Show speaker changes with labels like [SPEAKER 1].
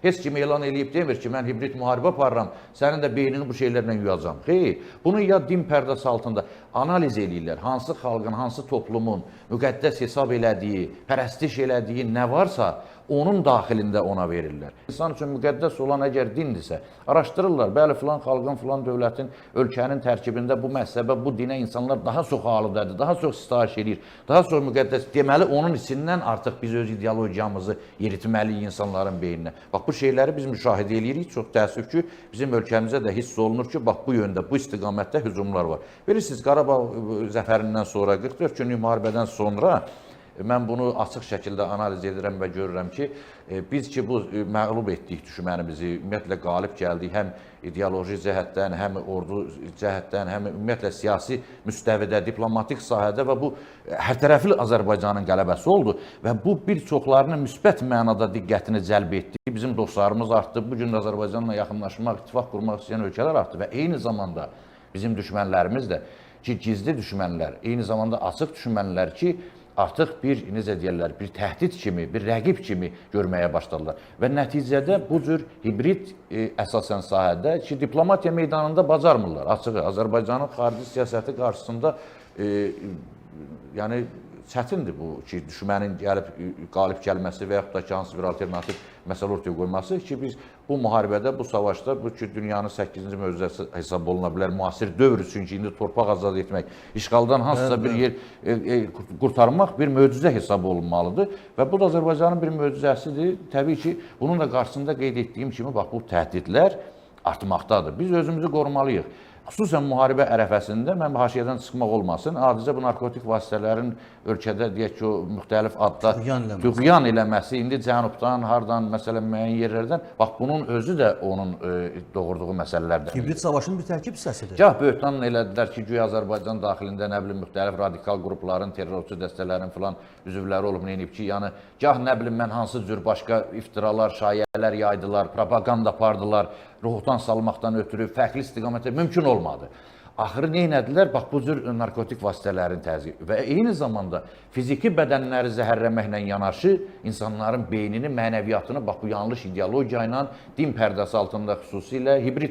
[SPEAKER 1] Heç kim elan eləyib demir ki, mən hibrid müharibə aparıram, sənin də beynini bu şeylərlə yuyacam. Xeyr, bunu ya din pərdəsi altında analiz eləyirlər. Hansı xalqın, hansı toplumun müqəddəs hesab elədiyi, pərəstiş elədiyi nə varsa, onun daxilində ona verirlər. İnsan üçün müqəddəs olan əgər dindirsə, araşdırırlar. Bəli, filan xalqın, filan dövlətin, ölkənin tərkibində bu məhzəbə, bu dinə insanlar daha çox halıdadır, daha çox sitayiş edir, daha çox müqəddəs. Deməli, onun içindən artıq biz öz ideologiyamızı yeritməliyik insanların beyninə. Bax, bu şeyləri biz müşahidə edirik. Çox təəssüf ki, bizim ölkəmizə də hiss olunur ki, bax, bu yöndə, bu istiqamətdə hücumlar var. Bilirsiniz, Qarabağ zəfərindən sonra, 44 günlük müharibədən sonra mən bunu açıq şəkildə analiz edirəm və görürəm ki, biz ki, bu məğlub etdik düşmənimizi, ümumiyyətlə qalib gəldik, həm ideoloji cəhətdən, həm ordu cəhətdən, həm ümumiyyətlə siyasi müstəvidə, diplomatik sahədə və bu hərtərəfli Azərbaycanın qələbəsi oldu və bu bir çoxlarının müsbət mənada diqqətini cəlb etdi. Bizim dostlarımız artdı, bugün Azərbaycanla yaxınlaşmaq, ittifaq qurmaq istəyən ölkələr artdı və eyni zamanda bizim düşmənlərimiz də ki, gizli düşmənlər, eyni zamanda açıq düşmənlər ki, artıq bir, necə deyərlər, bir təhdid kimi, bir rəqib kimi görməyə başladılar. Və nəticədə bu cür hibrid əsasən sahədə ki, diplomatiya meydanında bacarmırlar. Açığı, Azərbaycanın xarici siyasəti qarşısında yəni çətindir bu ki, düşmənin gəlib qalib gəlməsi və yaxud da ki, hansı bir alternativ məsələ ortaya qoyması ki, biz bu müharibədə, bu savaşda bu ki, dünyanın 8-ci möcüzəsi hesab oluna bilər, müasir dövr üçün ki, indi torpaq azad etmək, işğaldan hansısa bir yer qurtarmaq bir möcüzə hesab olunmalıdır və bu da Azərbaycanın bir möcüzəsidir. Təbii ki, bunun da qarşısında qeyd etdiyim kimi, bax, bu təhdidlər artmaqdadır. Biz özümüzü qorumalıyıq. Xüsusən müharibə ərəfəsində, mən haşiyədən çıxmaq olmasın, adicə bu narkotik vasitələrin ölkədə, deyək ki, o müxtəlif adda tüğyan eləməsi, indi cənubdan, hardan, məsələn, müəyyən yerlərdən, bax, bunun özü də onun doğurduğu məsələlərdən.
[SPEAKER 2] Hibrid savaşın bir tərkib hissəsidir.
[SPEAKER 1] Gah böhtan elədilər ki, güya Azərbaycan daxilində, nə bilim, müxtəlif radikal qrupların, terrorçu dəstələrin filan üzvləri olub, neyinib ki, yəni, gah nə bilim, mən hansı cür başqa iftiralar, şayələr yaydılar, propaganda apardılar, ruhdan salmaqdan ötürü, fərqli istiqamətə mümkün olmadı. Axırı neynədilər? Bax, bu cür narkotik vasitələrin təzyiqi və eyni zamanda fiziki bədənləri zəhərləməklə yanaşı, insanların beynini, mənəviyyatını, bax, bu yanlış ideologiya ilə din pərdəsi altında xüsusilə hibrid